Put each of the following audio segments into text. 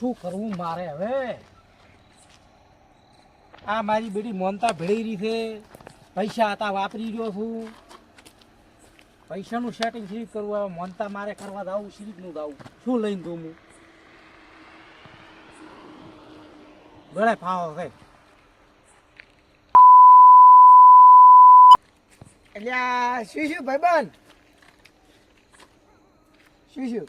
શું કરવું મારે હવે? આ મારી બેટી મોનતા ભેળી રહી છે, પૈસા હતા વાપરી રહ્યો છું. પૈસાનું સેટિંગ શી કરવું? હવે મોનતા મારે કરવા દાવું, શીરીકનું દાવું, શું લઈને દઉં હું? ગળે ફાવો છે. એટલે આ શું ભાઈબંધ શું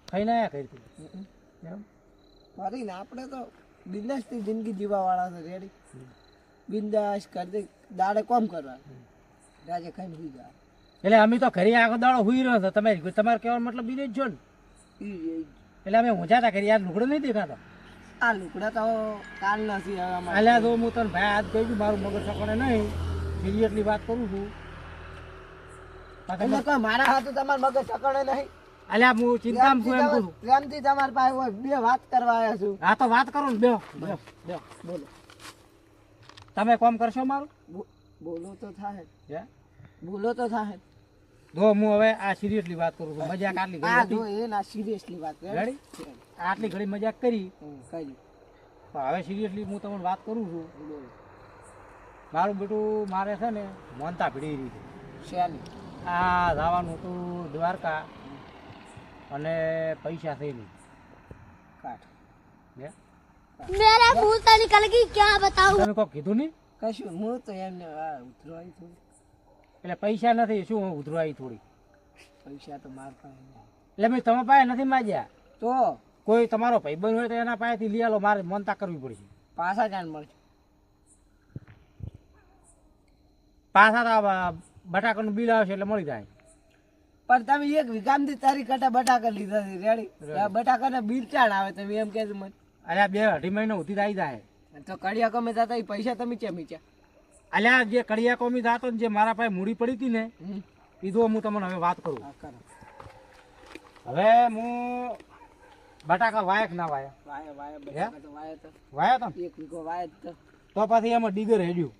ખાઈને આયા કરી તું એમ? મારી ને આપણે તો બિંદાસથી જિંદગી જીવવા વાળા છે. રેડી બિંદાસ કરી દાડે કોમ કરવા રાજે ખાઈને સુઈ જાય. એટલે અમે તો ઘરે આખો દાડો હુઈ રહ્યો હતો. તમારે કહેવાનો મતલબ બીજો જ છો ને? એટલે અમે ઊંઝાતા કરી યાર લુગડો નહીં દેખાતો. આ લુકડા તો કાલ નથી હવે અલ્યા તો હું તને ભાઈ હાથ કહી દઉં, મારું મગજ સકોને નહીં, સિરિયસલી વાત કરું છું. કોઈ મારા હાથ તમારે મગજ સકડે નહીં. અલ્યા હું ચિંતામાં છું એમ કહું. પ્રેમથી તમારી પાસે હોય બે વાત કરવા આવ્યા છું. હા તો વાત કરો ને, બેહો બોલો. તમે કોમ કરશો મારું? બોલો તો થાય હે? બોલો તો થાય. જો હું હવે આ સિરિયસલી વાત કરું છું. મજાક આટલી ઘડી એ ના સિરિયસલી વાત રેડી? આટલી ઘડી મજાક કરી કરી હવે સિરિયસલી હું તમને વાત કરું છું. મારું બેટું મારે છે ને મોનતા ભીડી રહી છે. શેની? આ જવાનું હતું દ્વારકા અને પૈસા થઈ નહીં. કાઢ मेरा मुंह से निकल गई क्या बताऊं? તમે કોઈ કીધું નહીં? કશું હું તો એમને ઉતરવાય થોડી. એટલે પૈસા નથી, શું ઉધરો આવી થોડી? પૈસા તો માર પાસે નહીં. એટલે મેં તમે પાસે નથી માગ્યા તો કોઈ તમારો ભાઈબંધ હોય તો એના પાસેથી લઈ આલો. મારે મોનતા કરવી પડશે. પાછા જાણ મળશે. પાછા તો બટાકાનું બિલ આવશે એટલે મળી જાય. પણ તમે એક વીઘામાંથી તારી કટા બટાકા લીધા છે. રેડી? બટાકાના બિલ ચાણ આવે તમે એમ કહેજો મને. અલ્યા 2-2.5 મહિનો ઉધી આવી જાય. તો કડિયા કમે જતા એ પૈસા તમે ચેમ મીચ્યા? અલ્યા જે કડિયા કોમી જાતો ને જે મારા પાસે મૂડી પડી હતી ને એ તો હું તમને હવે વાત કરું. હવે હું બટાકા વાયક ના વાયા? વાયા તો એક વીઘો વાય તો પછી એમાં ડીગર હેડ્યું.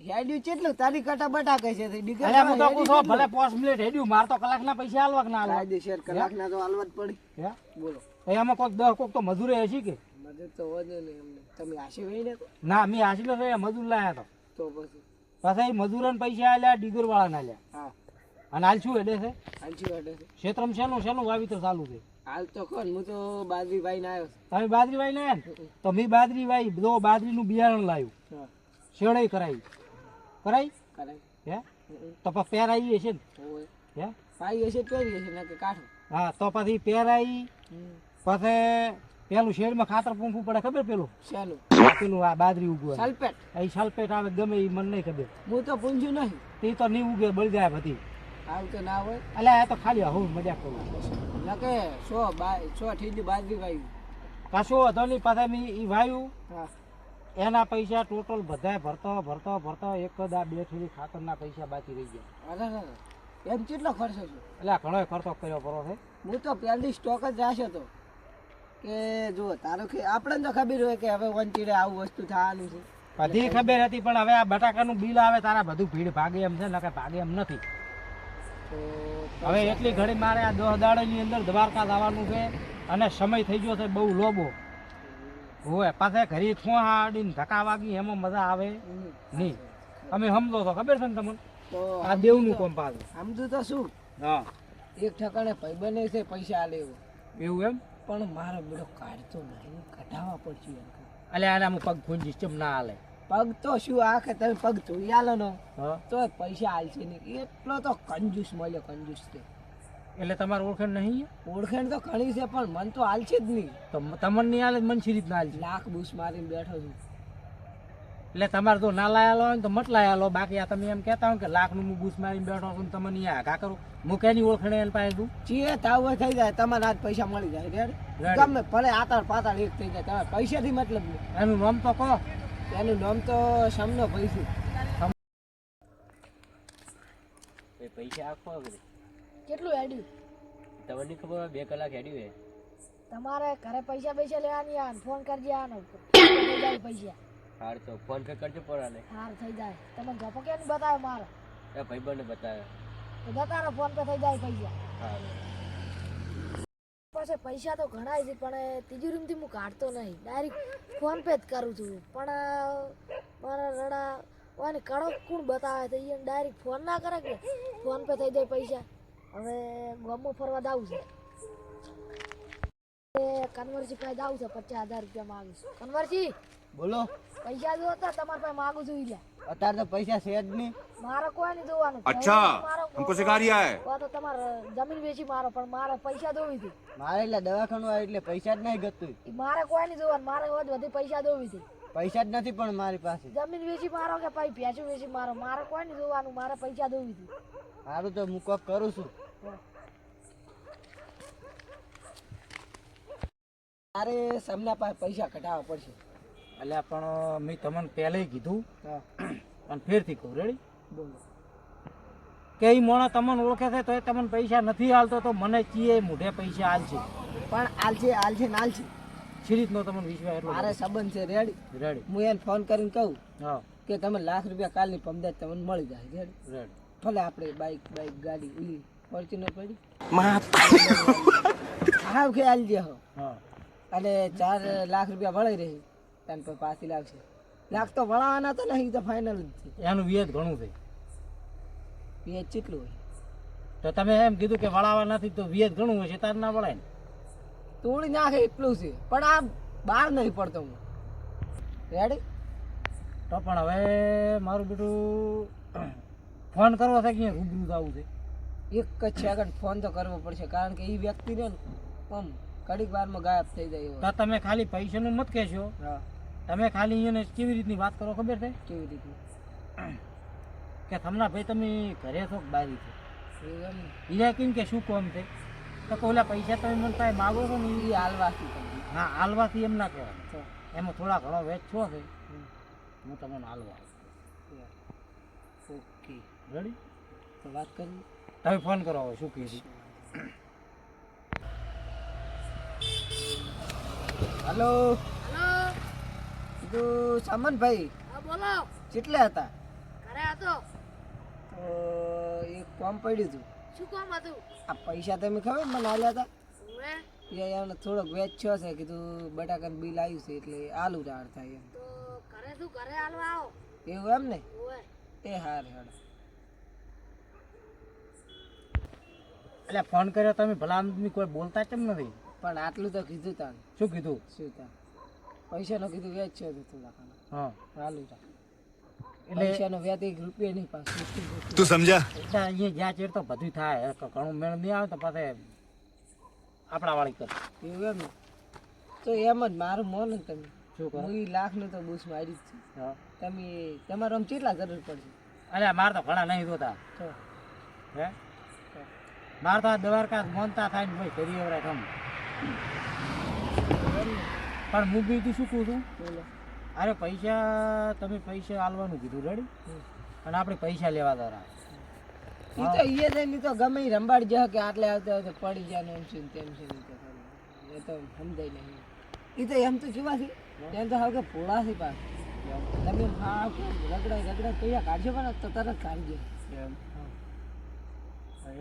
હેડ્યું કેટલું? તારી કટા બટાકા છે ડીગર. અલ્યા હું તો કહું છું ભલે 5 મિનિટ હેડ્યું, માર તો કલાકના પૈસા હાલવા કે ના હાલવા? કાયદેસર કલાકના તો હાલવા જ પડી. હે બોલો. તો એમાં કોઈક 10 કોઈક તો મજૂરે હશે કે? મદદ તો વધે નહીં અમને. તમે આશી વહી ને ના મેં હાસીલો રહ્યા મજૂર લાયા તો પછી પછી મજૂરોને પૈસા આલ્યા, ડીગર વાળાને આલ્યા. હા અને હાલ શું હેડે છે? હાલજી વાટે છે. ક્ષેત્રમાં શેનું વાવીતર ચાલુ છે? હાલ તો કોણ હું તો બાજરી ભાઈ ને આવ્યો. તમે બાજરી વાઈ ને તો મેં બાજરી વાઈ, જો બાજરીનું બિયારણ લાવ્યું, હા શેડાઈ કરાવી કરાય હે તો પછી પહેરાઈ હશે ને? હોય હે પાઈ હશે પહેરી હશે ના કે કાઢો. હા તો પછી પહેરાઈ પછી પેલું શેડમાં ખાતર પૂંખવું પડે, ખબર? પેલું આ બાજરી ઉગવા સલ્ફેટ એ સલ્ફેટ આવે ગમે એ મને નહીં ખબર. હું તો પૂંજ્યું નહીં. તે તો નહીં ઉગે, બળી જાય બધી. આવું તો ના હોય. અલ્યા એ તો ખાલી હું મજાક કરું. નકે 100 ઠીડી બાજરી ભાઈ. કશું હતો નહીં. પાછા મેં એ વાયું હા એના પૈસા ટોટલ બધા ભરતો એક જ આ 2 ઠીડી ખાતરના પૈસા બાકી રહી ગયા. અરે એમ કેટલો ખર્ચો છે? એટલે ઘણો ખર્ચો કર્યો પરો છે. હું તો પહેલી સ્ટોક જ રાખ્યો હતો કે જો તારો કે આપણને તો ખબર હોય કે હવે વંચીડે આવું વસ્તુ થવાનું છે. બધી ખબર હતી પણ હવે આ બટાકાનું બિલ આવે તારા બધું ભીડ ભાગે એમ છે ને કે ભાગે એમ નથી. તો હવે એટલી ઘડી મારે આ 10 દાડાની અંદર દ્વારકા જવાનું છે અને સમય થઈ ગયો છે બહુ લોબો. હોય પાછા ઘરે થોડીને ધક્કા વાગી એમાં મજા આવે નહીં. અમે સમજો તો ખબર છે ને તમને? તો આ દેવનું કોમ પાછું. સમજુ તો શું? હા એક ઠકાણે ભાઈબંધ છે પૈસા આલે એવો, એવું એમ? પણ મારો બેડો કાઢતો નહીં, કઢાવવા પડશે. એટલે આને હું પગ ફૂંજીશ ચમ ના હાલે. પગ તો શું આખે તમે પગ ધોઈ આલો ને હા તો પૈસા આલશે નહીં. એટલો તો કંજૂસ મળ્યો, કંજૂસ છે. એટલે તમારે ઓળખાણ નહીં? ઓળખાણ તો ઘણી છે પણ મન તો હાલશે જ નહીં. તો તમને નહીં હાલે, મન સી રીતના હાલશે? લાખ બૂસ મારીને બેઠો છું. એટલે તમારે તો ના લાયેલો હોય ને તો મત લાયેલો. બાકી આ તમે એમ કહેતા હોય કે લાખનું હું બૂસ મારીને બેઠો છું તમે નહીં આગા કરું. હું કેની ઓળખાણ એને પાસે તું ચીએ તાવ થઈ જાય તમારે આજ પૈસા મળી જાય. રેડી? ગમે ભલે આતાળ પાતાળ એક થઈ જાય, તમારે પૈસાથી મતલબ નહીં. એનું નામ તો કહો. એનું નામ તો સમનો પૈસું. પૈસા આપો કેટલું હેડ્યું? તમને નહીં ખબર 2 કલાક હેડ્યું હે. તમારે ઘરે પૈસા લેવાની આ ફોન કરજે આનો પૈસા. હાર તો ફોન પે કરજો પડાને. હાર થઈ જાય. તમે ગપો ક્યાં બતાવ્યો મારો? એ ભાઈબંધને બતાવ્યો. તો જતા રહો, ફોન પે થઈ જાય પૈસા. હા પાસે પૈસા તો ઘણા છે પણ તિજોરીમાંથી હું કાઢતો નહીં, ડાયરેક્ટ ફોન પે જ કરું છું. પણ મારા રડા ઓને કડક કોણ બતાવે તો એને ડાયરેક્ટ ફોન ના કરે કે ફોન પે થઈ જાય પૈસા. હવે ગામમાં ફરવા જાવું છે, કન્વરજી પાસે જાવું છે, 50,000 રૂપિયા માગું છું. કન્વરજી બોલો. પૈસા જો હતા તમારા પાસે માગું છું. ઈલા અત્યારે તો પૈસા છે જ નહીં. મારે કોઈ નહીં જોવાનું. अच्छा મારો हमको सिखा रिया है વા તો તમારે જમીન વેચી મારો, પણ મારે પૈસા જોવી હતી. મારે એટલે દવાખાનું આવે એટલે પૈસા જ નહીં ગતું. ઈ મારે કોઈ નહીં જોવાનું, મારે વધી પૈસા જોવી હતી. પૈસા જ નથી પણ મારી પાસે. જમીન વેચી મારો કે પછી ભેંસું વેચી મારો, મારે કોઈ નહીં જોવાનું, મારે પૈસા જોવી હતી. સારું તો હું કોક કરું છું. મારે સમના પાસે પૈસા કઢાવવા પડશે. એટલે પણ મેં તમને પહેલે કીધું હા અને ફેરથી કહું, રેડી? બોલો. કે એ મોણા તમને ઓળખે છે તો એ તમને પૈસા નથી હાલતો તો મને ચીએ મોઢે પૈસા હાલશે. પણ આલશે ને આલશે. શી રીતનો તમને વિશ્વાસ એટલો? મારે સંબંધ છે રેડી. રેડી. હું એને ફોન કરીને કહું હા કે તમે ₹1,00,000 કાલની પમદાર તમને મળી જાય રેડી. રેડી. ભલે આપણે બાઈક ગાડી ઓલી ફોર્ચ્યુનર પડી હા કે આલજે હો. હા અને ₹4,00,000 વળાઈ રહી તને પછી પાછી લાવશે. લાખ તો વળાવાના તો નહીં, તો ફાઇનલ જ છે. એનું વ્યાજ ઘણું છે. વ્યાજ કેટલું હોય? તો તમે એમ કીધું કે વળાવા નથી તો વ્યાજ ઘણું હોય છે, તાર ના વળાય ને? તોડી નાખે એટલું છે, પણ આ બહાર નહીં પડતો હું રેડી. તો પણ હવે મારું બેટું ફોન કરવો છે કે અહીંયા રૂબરૂ જવું છે? એક જ સેકન્ડ ફોન તો કરવો પડશે, કારણ કે એ વ્યક્તિ ને આમ ઘડીક વારમાં ગાયબ થઈ જાય એવો. તો તમે ખાલી પૈસાનું મત કહેશો, હા તમે ખાલી એને કેવી રીતની વાત કરો ખબર છે? કેવી રીતનું? કે થમના ભાઈ તમે ઘરે છો કે બારી છો? એવું એમ એને કેમ કે શું કોમ છે? તો કે ઓલા પૈસા તમે મને પાસે માગો છો ને એ હાલવાથી તમને. હા હાલવાથી એમ ના કહેવાય, તો એમાં થોડા ઘણો વેચ છો છે, હું તમને હાલવા. Okay ready? તો વાત કરી. તમે ફોન કરો હવે શું કહે છે? હલો હેલો, કીધું સામનભાઈ હા બોલો. કેટલે હતા? ઘરે હતો. તો એક ફોર્મ પડ્યું હતું. શું કામ હતું? આ પૈસા તમે ખબર મને આલ્યા હતા ઓવે, એને થોડોક વેચ છો છે, કીધું બટાકાનું બિલ આવ્યું છે એટલે આલુ રાડ થાય એમ. તો ઘરે શું ઘરે હાલવા આવો. એવું એમ ને? ઓવે, એ હાર હેડ. એટલે ફોન કર્યો તમે ભલા આદમી કોઈ બોલતા કેમ નથી? પણ આટલું તો કીધું તાન. શું કીધું? શું તાન પૈસાનો કીધું વેચ છે તો થોડા ઘણા હા આલુ રાડ. એટલે પૈસાનો વેચ ₹1 નહીં પાછું. तू समझा એટલે અહીંયા જ્યાં ચેડ તો બધું થાય, ઘણું મેળ નહીં આવે તો પાછે આપણા વાળી કર. એવું એમ ને? તો એમ જ મારું મોન ને તમે. શું કરો? હું લાખનું તો બૂસ મારી જ છું. હા તમે તમારે આમ કેટલા જરૂર પડશે? અરે મારે તો ઘણા નહીં જોતા તો હે, મારે તો આ દ્વારકા મોનતા થાય ને ભાઈ કરી એવરાય થમ. પણ હું બીજું શું કહું છું, બોલો. અરે પૈસા તમે પૈસા આલવાનું કીધું રેડી, અને આપણે પૈસા લેવા દ્વારા ઈ તો ઈ જ નહીં તો ગમે ઈ રંબાડી જાય કે આટલે આવતા આવતા પડી જાય ને એમ છે ને તેમ છે ને તો ખરું. એ તો સમજાય નહીં. ઈ તો એમ તો કેવા છે એમ તો હવે કે ભોળા છે પાછ. તમે હા રગડા પૈસા કાઢજો પણ તો તરત કાઢજો. એમ.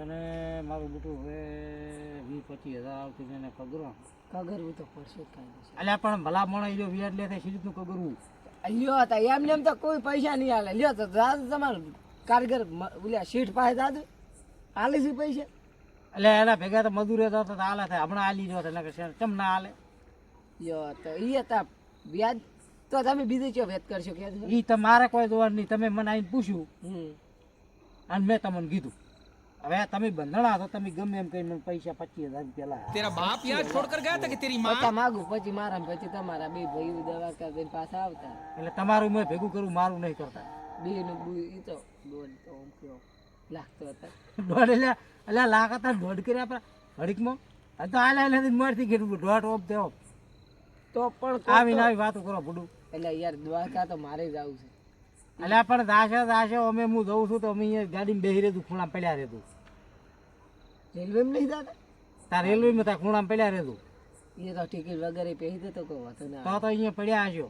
અને મારું બેટું હવે 20-25 હજાર આવતી એને કગરો. કગરવું તો પડશે જ કાંઈ. એટલે પણ ભલા મોણા એ જો વ્યાજ લે સી રીતનું કગરવું? લ્યો હતા એમને એમ તો કોઈ પૈસા નહીં હાલે. લ્યો તો દાદુ તમારું કારીગર ઓલા શેઠ પાસે દાદુ હાલે છે પૈસા. એટલે એના ભેગા તો મજૂરે તો હાલે થાય, હમણાં હાલી જો કેમ ના હાલે? લ્યો તો ઈ હતા વ્યાજ તો તમે બીજું ચો વેત કરશો કે? એ તમારે કોઈ જોવાનું નહીં, તમે મને આવીને પૂછ્યું અને મેં તમને કીધું. હવે તમે બંધણા છો, તમે ગમે એમ કઈ મને પૈસા 25,000 રૂપિયા લાયા. तेरा बाप यहाँ छोड़कर गया था कि तेरी माँ પચા માગું પછી મારા ને પછી તમારા બે ભાઈ દવા કરીને પાછા આવતા. એટલે તમારું મેં ભેગું કરવું, મારું નહીં કરતા. બે નું ઈ તો દોઢ તો આમ કયો લાગતો હતા. દોઢ એટલે લાખ હતા દોઢ કર્યા આપણા હડીકમાં. આ તો હાલે મળતી ગયું દોઢ ઓફ દેવો. તો પણ આવીને આવી વાતો કરો ભૂડું. એટલે યાર દ્વારકા તો મારે જ આવું છે. એટલે પણ દાશે અમે હું જઉં છું તો અમે અહીંયા ગાડીમાં બેસી રહેતું, ખૂણામાં પડ્યા રહેતું. રેલવેમાં નહીં દાદા? તાર રેલવેમાં ત્યાં ખૂણામાં પડ્યા રહેતું. એ તો ટિકિટ વગેરે પહેરી દે તો કોઈ વાતો ના. તો અહીંયા પડ્યા હશો.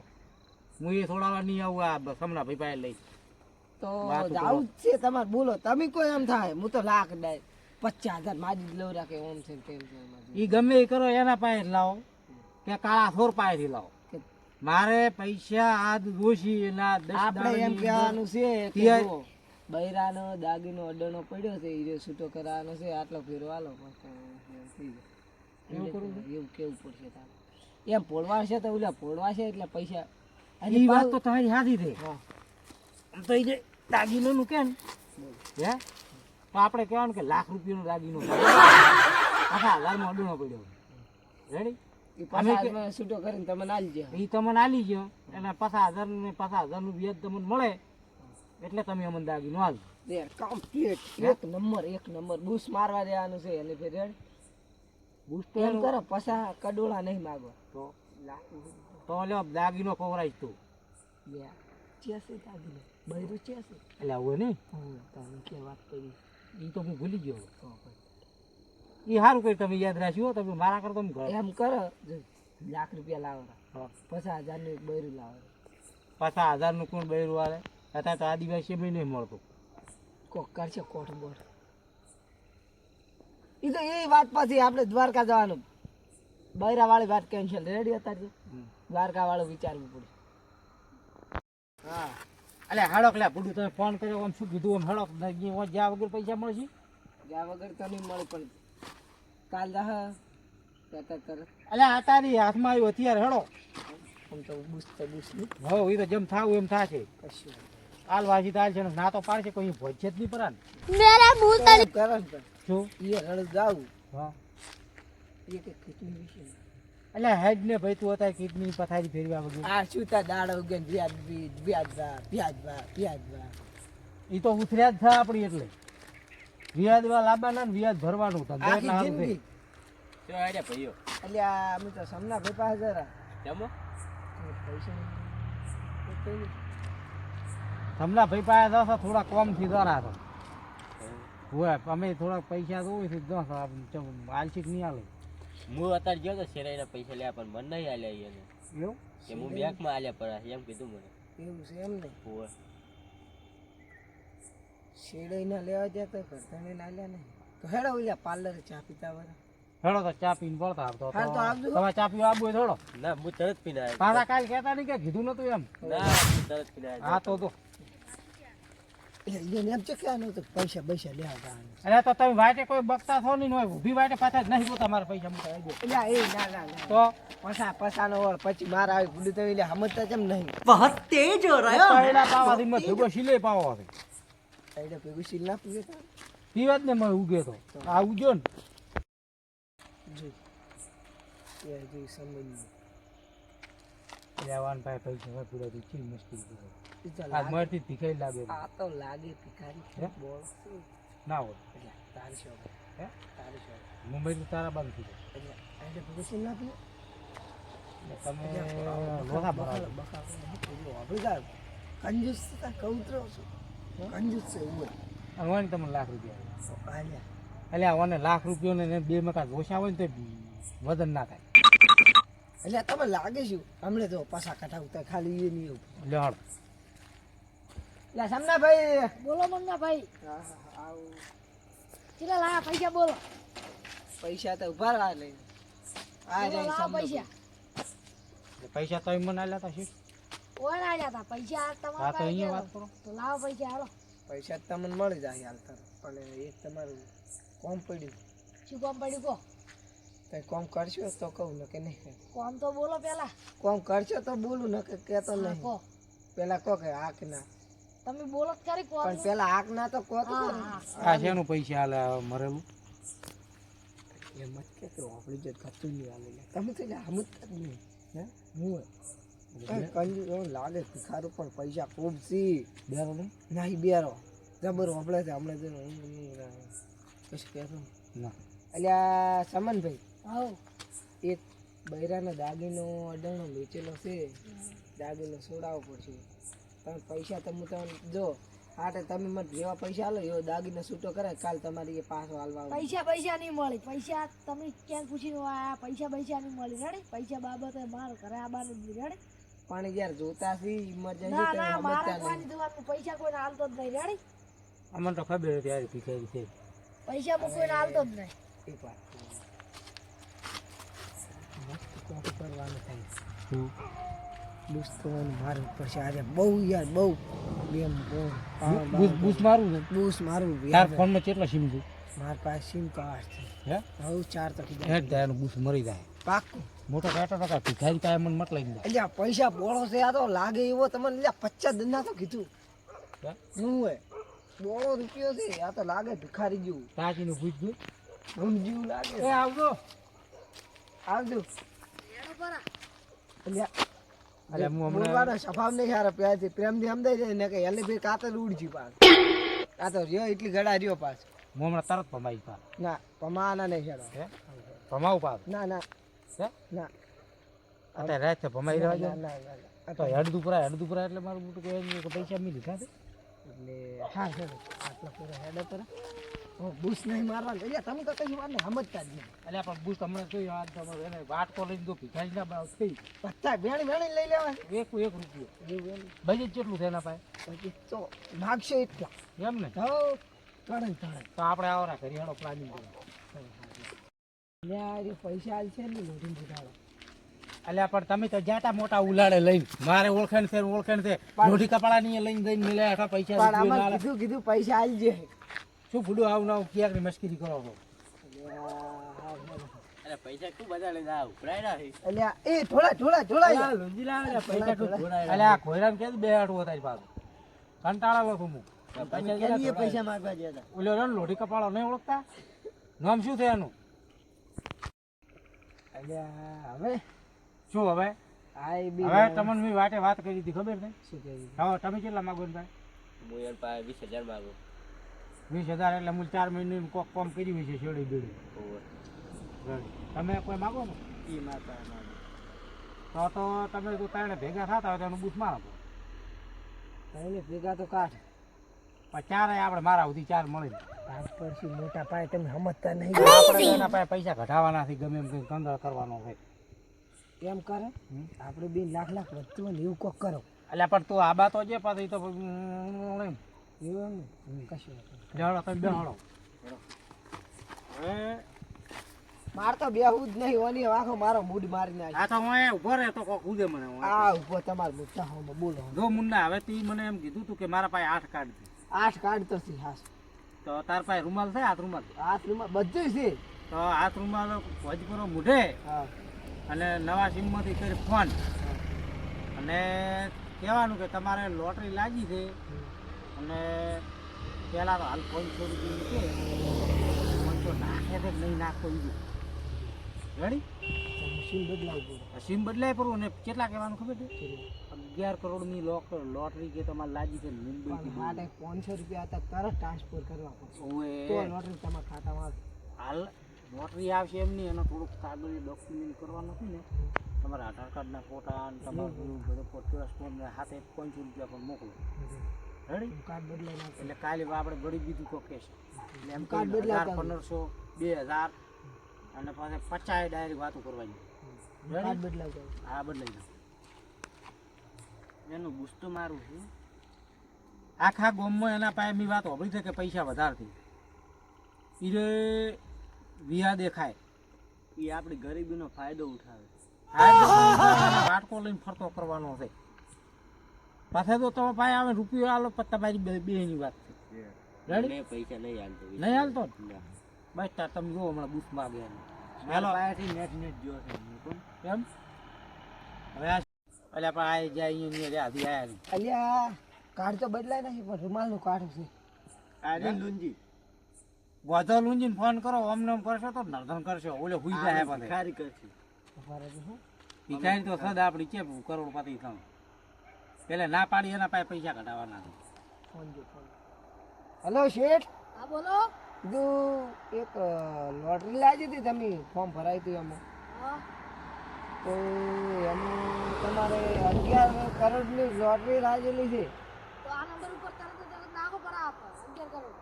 હું એ થોડા વાર નહીં આવું, આ બસ હમણાં ભાઈ પાસે લઈ. તો વાતું જાવું જ છે તમારે, બોલો તમે કોઈ એમ થાય હું તો લાખ દે 50,000 માજી જ લઉં રાખે ઓમ છે ને તેમ છે માજી. ઈ ગમે એ કરો એના પાસે લાવો કે કાળા થોર પાસેથી લાવો. મારે પૈસા આજ જોશી એના 10 આપણે એમ દાડાની કહેવાનું છે કે ત્યાં- જો બૈરાનો દાગીનો અડ્ડોનો પડ્યો છે ઈ છૂટો કરાવવાનો છે, આટલો ફેરો હાલો એવું કેવું પડશે તારે. એમ પોળવા છે તો ઓલા પોળવા છે એટલે પૈસા અને ઈ વાત પાછું- તો તમારી સાચી છે. હા. આમ તો ઈ જે દાગીનોનું કે ને હે તો આપણે કહેવાનું કે લાખ રૂપિયાનો દાગીનો છે. આખા 1000 માં અડુણો પડ્યો રેડી ઈ અમે પાછા કે- હાથમાં છૂટો કરીને તમને આલી જાય. એ તમને આલી ગયો અને 50,000 ને 50,000 નું વ્યાજ તમને મળે એટલે તમે અમને દાગીનો આલ દે કમ્પ્લીટ એક નંબર બૂસ મારવા દેવાનું છે અને ફેર રેડ બુસ્ટ એમ કરો પસા કડોળા નહીં માગવા તો લાખ તો લ્યો દાગીનો કોવરાઈશ તું લે ચેસી દાગીને બૈરું ચેસી એટલે આવું નહીં તમે કે વાત કરી એ તો હું ભૂલી ગયો તો એ સારું કરી તમે યાદ રાખ્યું તમે મારા કરતા હું ઘર એમ કરો જો લાખ રૂપિયા લાવો હા. 50,000 નું એક બૈરું લાવો 50,000 નું કોણ બૈરું આવે અત્યારે તો આદિવાસી બી નહીં મળતું. કોક કરશે કોટ બોટ ઈ તો એ વાત પછી આપણે દ્વારકા જવાનું બૈરા વાળી વાત કેન્સલ રેડી અત્યારે દ્વારકા વાળું વિચારવું પડે. હા એટલે હાડોક લે બુડું તમે ફોન કર્યો આમ શું કીધું આમ હાડોક જ્યાં વગર પૈસા મળશે જ્યાં વગર તો નહીં મળે પણ કાલ જા કહેતા તરત એટલે આ તારી હાથમાં આવ્યું અત્યારે હેડો આમ તો બુસ નહીં હો એ તો જેમ થાવું એમ થશે કશું હાલ વાસી તાલ છે ને ના તો પાડશે કોઈ ભોજ છે જ નહીં પરા ને એમ કરો ને પણ શું એ રડ જાવું હા એ કે કેટલી વિશે એટલે હેડ ને ભાઈ તું અત્યારે કિડની પથારી ફેરવા વગર આ શું તા દાડો ઉગે વ્યાજ એ તો ઉથર્યા જ થાય આપણી એટલે વ્યાજવા લાવવાના ને વ્યાજ ભરવાનું ધંધો એટલે આખી સારું જિંદગી શું આઈડિયા ભાઈઓ એટલે આ અમે તો સમના ભાઈ પાસે જરા જમો પૈસા તમને ભાઈ પાસે દસ થોડા કોમ થી દરા તો હોય અમે થોડાક પૈસા તો હોય દસ આલસીક નહીં આલે હું અત્યારે ગયો તો શેરાઈના પૈસા લેવા પણ મને નહીં આલ્યા એને એવું કે હું બેંકમાં આલ્યા પડે એમ કીધું મને એવું છે એમ ને હોવે. શેરડી ના લેવા જાય તો ઘરધાને ના લે ને તો હેડો ઓલા પાર્લર ચા પીતા વાળા હેડો તો ચા પીને પડતા આવતો હા, તો આવજો. તમારે ચા પીવા આવવું હોય થોડો ના હું તરત પીને આવ્યો પાછા કાલ કહેતા નહીં કે કીધું નતું એમ ના હું તરત પીને આવ્યો હા તો એટલે એને એમ છે કે આનું તો પૈસા લેવા જવાનું અરે તો તમે વાટે કોઈ બકતા થો નહીં હોય ઊભી વાટે પાછા જ નહીં પોતા મારા પૈસા મૂકી આવજો એટલે એ ના તો પસાનો વળ પછી મારા આવી ગુડી તો એટલે સમજતા કેમ નહીં પહેલા પાવાથી મેં ભેગો સિલે પાવાથી એટલે ભેગું સીલ ના પીવે તો પીવા જ ને મેં ઉગે તો આ ઉગ્યો ને જોઈ એ જોઈ સમજ લેવાન પાસે પૈસા હોય પૂરા થી ચીલ મુશ્કેલ પૂરો ઈ તો આ લાગે મરથી ભીખાઈ લાગે આ તો લાગે ભિખારી હે? બોલ ના હોય એટલે તારી શોખ હે તારી શોખ મુંબઈ તો તારા બંધ થઈ એટલે એટલે ભેગું સીલ ના પીવે જાય તમે લોહા ભરાવો કંજૂસ કૌતરો છું કંજૂસ છે એવું અને તમને લાખ રૂપિયા આલ્યા એટલે આને લાખ રૂપિયો ને બે મકા જોશા હોય ને તો વજન ના થાય એટલે તમે લાગે શું હમણે તો પાછા કટાવતા ખાલી એ નહીં લે હળ એટલે સમના ભાઈ બોલો મન્ના ભાઈ આવું કેટલા લાયા પૈસા બોલો પૈસા તો ઉભા રહા લઈને આ બોલો, રહી લાવો સમના પૈસા પૈસા તો મને આલ્યા હતા શીખ કોણ આલ્યા હતા પૈસા તમારા હા તો પાસે અહીંયા ગયા વાત કરો તો લાવો પૈસા હાલો પૈસા તો તમને મળી જાય હાલ તાર પણ એક તમારું કોમ પડ્યું શું કામ પડ્યું કહો તો કોમ કરશો તો કહું ને કે નહીં કોમ તો બોલો પેલા કોમ કરશો તો બોલું ને કે કહેતો હા, નહીં કહો પેલા કહો કે આક ના તમે બોલો જ કરી કોમ પણ પેલા આક ના તો કહો તો હા, ખરી. આ શેનું પૈસા આલે મરેલું એમ જ કે તો આપણી જો ખતું નહીં હાલે તમે તો સમજતા જ નહીં હે હું કંજુ લાગે ભિખારું પણ પૈસા ખૂબ સી બેરો નહીં નહીં બેરો જબર હોબળે છે હમણાં જો કશું કહેતો ના અલ્યા સમનભાઈ હાઉ એક બૈરાનો દાગીનો અડાણો વેચેલો છે દાગીનો છોડાવવો પડશે તમે પૈસા તમે તો જો આટે તમે મને જેવા પૈસા આલો એવો દાગીનો છૂટો કરે કાલ તમારી એ પાછો હાલવા આવું. પૈસા નહીં મળી પૈસા તમે ક્યાં પૂછીને આયા પૈસા નહીં મળી રેડી પૈસા બાબતે માર ઘરે આબાનું રેડી પાણી યાર જોતા છે ઇમરજન્સી ના તો ના મારા સમજતા કોઈની દુકાનમાં પૈસા કોઈને હાલતો જ નહીં રેડી અમને તો ખબર હતી યાર ભિખારી છે પૈસા હું કોઈને હાલતો જ નહીં એક વાત મસ્ત કોફી કરવાનું થાય દોસ્તોને મારું પડશે આજે બહુ યાર બહુ બેમ બૂસ મારું છે બૂસ મારું તાર ફોનમાં કેટલા સિમ છે માર પાસે સિમ કાર્ડ છે હે હવે 4 તો કીધા હેડ જાય એનું બૂસ મરી જાય પાક્કું મોટો કાંટો ટકા ભિખારી પાસે મને મત લઈ જાય અલ્યા પૈસા બોળો છે આ તો લાગે એવો તમને અલ્યા 50 દંડા તો કીધું શું હે બોળો રૂપિયો છે આ તો લાગે ભિખારી જેવું તાકીનું પૂછ્યું સમજ્યું લાગે એ આવજો આવજો એનો પરા અલ્યા અલ્યા હું હમણાં બોલવાનો સ્વભાવ નહીં સારો પ્યારથી પ્રેમથી સમજાય જાય ને કે એલે ભાઈ કાતર ઉડજી પાસ આ તો રહ્યો એટલી ગળા રહ્યો પાસ હું હમણાં તરત ભમાઈ પા ના પમાના નહીં છેડો હે ભમાવું પા ના ના હે ના અત્યારે રાત ભમાઈ રહ્યો છે ના ના ના તો હેડદુ પુરા એટલે મારું મોટું કહે પૈસા મી લીધા છે એટલે હા સર આટલા પૂરા હેડો પર બુશ નહીં મારવાનું અલ્યા તમે તો કઈ વાત ને સમજતા જ નહીં અલ્યા પણ બૂસ હમણાં જોઈ આ તમારે એને વાટકો લઈને દો ભિખારી ના બનાવ થઈ પત્તા વેણી વેણી લઈ લેવા એક રૂપિયો બજેટ કેટલું છે એના પાસે પછી તો માગશો એટલા એમ ને હો તણે તણે તો આપણે આવરા કરી હેડો પ્લાનિંગ કરી યાર એ પૈસા આલ છે ને લોઢી બુધાડો અલ્યા પણ તમે તો જાતા મોટા ઉલાડે લઈને મારે ઓળખાણ છે લોઢી કપાળાની લઈને જઈને મિલે આખા પૈસા પણ રૂપિયો ના આમાં આલે. કીધું પૈસા આલ જે શું ફૂડું આવું ના ક્યાંક મસ્કરી કરો છો અરે પૈસા શું બધા લઈને આ ઉપરાયડા છે અલ્યા એ થોડા પૈસા અલ્યા ખોયરામ કે બે હાટું તારી પાસે કંટાળેલો છું હું એ પૈસા માંગવા જતા ઓલો રહ્યો ને લોઢી કપાળો નહીં ઓળખતા નામ શું છે એનું અલ્યા હવે શું હવે આઈ બી હવે તમને મેં વાટે વાત કરી હતી ખબર ને શું કહ્યું હવે તમે કેટલા માગો ને ભાઈ હું એમ પાસે 20,000 માંગુ 20,000 એટલે હું 4 મહિને કોક કામ કર્યું હોય છે શેરડી બેડી તમે કોઈ માગો ને ઈ માતા તો તમે જો તારે ભેગા થતા હોય તો એનું બૂથ મારો એને ભેગા તો કાઢ પણ ચારે આપણે મારા સુધી 4 મળી પાંચ પરથી મોટા પાય તમે સમજતા નહીં આપણે એના પાસે પૈસા ઘટાવાના છે ગમે એમ કંઈ કંગાળ કરવાનો હોય એમ કરે આપણે 2 લાખ વધતું હોય ને એવું કોક કરો એટલે પણ તું આબા તો જે પાછી તો એવું એમ ને કશું જડો તમે બેહાડો હવે માર તો બેહું જ નહીં ઓની આખો મારો મૂડ મારી નાખે આ તો હું અહીંયા ઉભો રહે તો કોક ઉદે મને આ ઉભો તમાર મોટા હોમાં બોલો જો મુન્ના હવે તી મને એમ કીધું તું કે મારા પાસે 8 કાર્ડ છે 8 કાર્ડ તો છે હાસ તો તાર પાસે રૂમાલ છે હાથ રૂમાલ આ બધું છે તો હાથ રૂમાલ ભોજપુરો મૂઢે હા અને નવા સિમમાંથી કરી ફોન અને કહેવાનું કે તમારે લોટરી લાગી છે અને પહેલાં તો હાલ 500 રૂપિયાની છે 500 નાખે છે કે નહીં નાખો એ રેડી મશીન બદલાવી પડે સિમ બદલાય પડવું અને કેટલા કહેવાનું ખબર છે 11 કરોડની લોટરી કે તમારે લાગી છે પણ મુંબઈથી માટે 500 રૂપિયા હતા તરત ટ્રાન્સફર કરવા પડશે ઓએ તો લોટરી તમારા ખાતામાં આવે. હાલ લોટરી આવશે એમ નહીં એનો થોડુંક કાગળ ડોક્યુમેન્ટ કરવાનું નથી ને તમારા આધાર કાર્ડના ફોટા અને તમારું બધો ફોટો સ્ટોન હાથે 500 રૂપિયા પણ મોકલો રેડી કાર્ડ બદલાઈ નાખે એટલે કાલે આપણે ગળી બીજું કોઈ કહેશે એટલે એમ કાર્ડ કાર્ડ બદલાતા 1500 2000 અને પાછા 50 ડાયરેક્ટ વાતો કરવાની કાર્ડ બદલાઈ જાય હા બદલાઈ જાય એનું બૂસ તો મારું છે આખા ગામમાં એના પાસે મેં વાત હોભળી છે કે પૈસા વધારતી ઈરે વિયા દેખાય એ આપણી ગરીબીનો ફાયદો ઉઠાવે વાટકો લઈને ફરતો કરવાનો છે પાછા તો તમે પાસે આવે રૂપિયો આલો પણ તમારી બેની વાત છે રેડી મેં પૈસા નહીં હાલતો નહીં હાલતો ના. બસ તાર તમે જુઓ હમણાં બૂથ માગે મારા પાસેથી નેટ જો છે એમ હવે આ એટલે આપણે આ જાય અહીંયા હાથી આવ્યા નહીં અલ્યા કાર્ડ તો બદલાય નહીં પણ રૂમાલનું કાર્ડ છે આને લુંજી વધો લુંજીને ફોન કરો અમને એમ કરશો તો નર્ધન કરશો ઓલે હુઈ જાય પાછે ખારી કરશે ઉભા રહેજો હો. ભિખારી તો સદ આપણી છે કરોડપતિ થાવ પેલે ના પાડી એના પાસે પૈસા કઢાવવાના છે ફોન જો ફોન હેલો શેઠ હા બોલો કીધું એક લોટરી લાગી હતી તમે ફોર્મ ભરાયું હતું એમાં હા તો એમાં તમારે 11 કરોડની લોટરી લાગેલી છે તો આ નંબર ઉપર તરત ને તરત નાખો પર આપ 11 કરોડ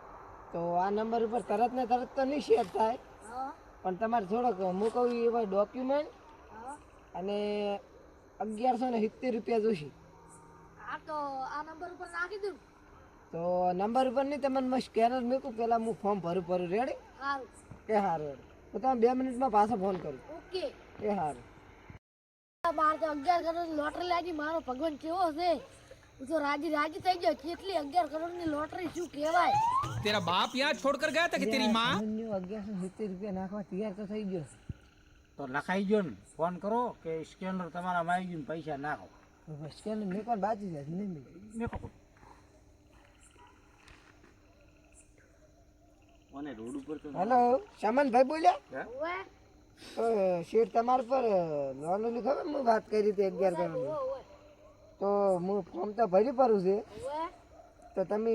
તો આ નંબર ઉપર તરત ને તરત તો નહીં શેર થાય હા પણ તમારે થોડોક હું કહું એવા ડોક્યુમેન્ટ હા અને 1170 રૂપિયા જોશે. આ તો આ નંબર ઉપર નાખી દઉં. તો નંબર ઉપર નહીં તમને મેં સ્કેનર મૂકું, પેલા હું ફોર્મ ભરું રેડી? સારું. એ સારું. તો તમે 2 મિનિટમાં પાછો ફોન કરું. ઓકે. એ સારું. મારે તો 11 કરોડની લોટરી લાગી. મારો ભગવાન કેવો છે, હું તો રાજી રાજી થઈ ગયો. કેટલી 11 કરોડની લોટરી શું કહેવાય. तेरा बाप यहाँ छोड़कर गया था कि तेरी माँ 1170 રૂપિયા નાખવા તૈયાર તો થઈ ગયો. તો લખાઈ ગયો ને, ફોન કરો કે સ્કેનર તમારામાં આવી ગયું ને પૈસા નાખો. સ્કેનર મેકવાનું બાકી છે નહીં મેકો. અને રોડ ઉપર તો હેલો સામનભાઈ બોલ્યા? ઓવે શેઠ તમારા પર લોન ઓલી ખબર હું વાત કરી હતી 11 કરોડની. ઓવે તો હું ફોર્મ તો ભરી પડું છે, ઓવે તો તમે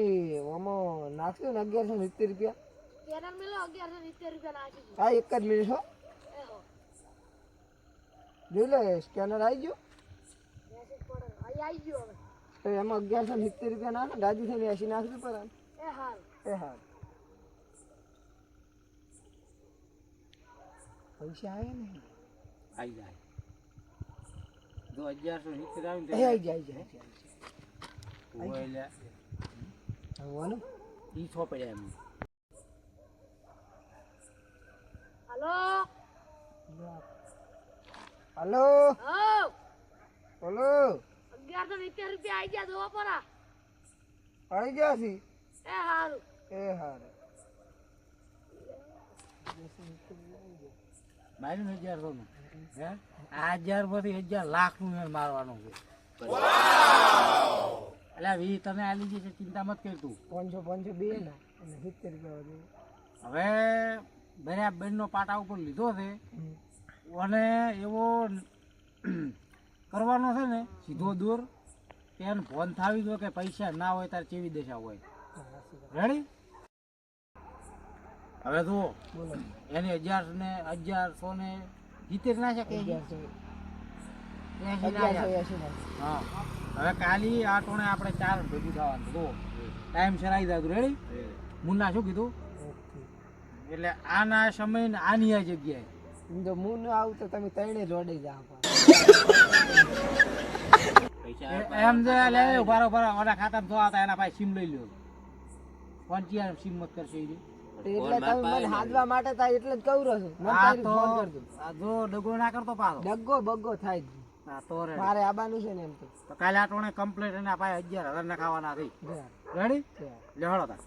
આમાં નાખશો ને 1170 રૂપિયા? સ્કેનર મેલો 1170 રૂપિયા નાખી દીધું. હા, એક જ મિનિટ હો. એ હો જોઈ લે સ્કેનર આવી ગયું. મેસેજ પડે અહીં આવી ગયો હવે. તો એમાં 1170 રૂપિયા નાખો, રાજી થઈને 80 નાખજો પર. એ હારું. એ હા પૈસા આવે ને આવી જાય. જો 1170 આવી એ ને આવી જાય ઓય લે, બોલો. ઈ છો પડ્યા એમ. હાલો હલો હો બોલો. 1170 રૂપિયા આવી ગયા દો પરા. આવી ગયા છે? એ હારું. એ હારું. માર્યું ને 1100 નું. હે આ 1000 માંથી 1000 લાખ નું યાર મારવાનું છે. એટલે વી તને આલી જશે, ચિંતા મત કર તું. 500 બે ના અને 70 રૂપિયા વધુ. હવે બરાબર બેનનો પાટા ઉપર લીધો છે અને એવો કરવાનો છે ને સીધો દૂર તેને ફોન થાવી દો કે પૈસા ના હોય તારે કેવી દશા હોય. રેડી? હવે જુઓ બોલો. એને 1000 ને 1100 ને 70 ના છે કે 1180 હા. હવે કાલી આ ટોણે આપણે 4 ભેગું થવાનું. જુઓ ટાઈમ સર આવી જાય. રેડી? મુન્ના શું કીધું? એટલે આના સમય ને આની આ જગ્યાએ જો હું ન આવું તો તમે ત્રણે જોડે જાઓ. પૈસા એમ જે લે ઉભારો ઉભારો ઓના ખાતામાં તો આવતા એના પાસે સિમ લઈ લ્યો. કોણ ચિયા સિમ મત કરશે ઈ? એટલે તમે મને હાદવા માટે તા એટલે જ કહું રહ્યો છું. મને આ તારી તો ફોન કરજો. આ જો ડગો ના કરતો પાછો. ડગ્ગો બગ્ગો થાય જ. હા તો રે. મારે આબાનું છે ને એમ તો. તો કાલે આ ટોણે કમ્પ્લીટ એના પાસે 11,000 ના ખાવાના થઈ. રેડી? લે હળો તા.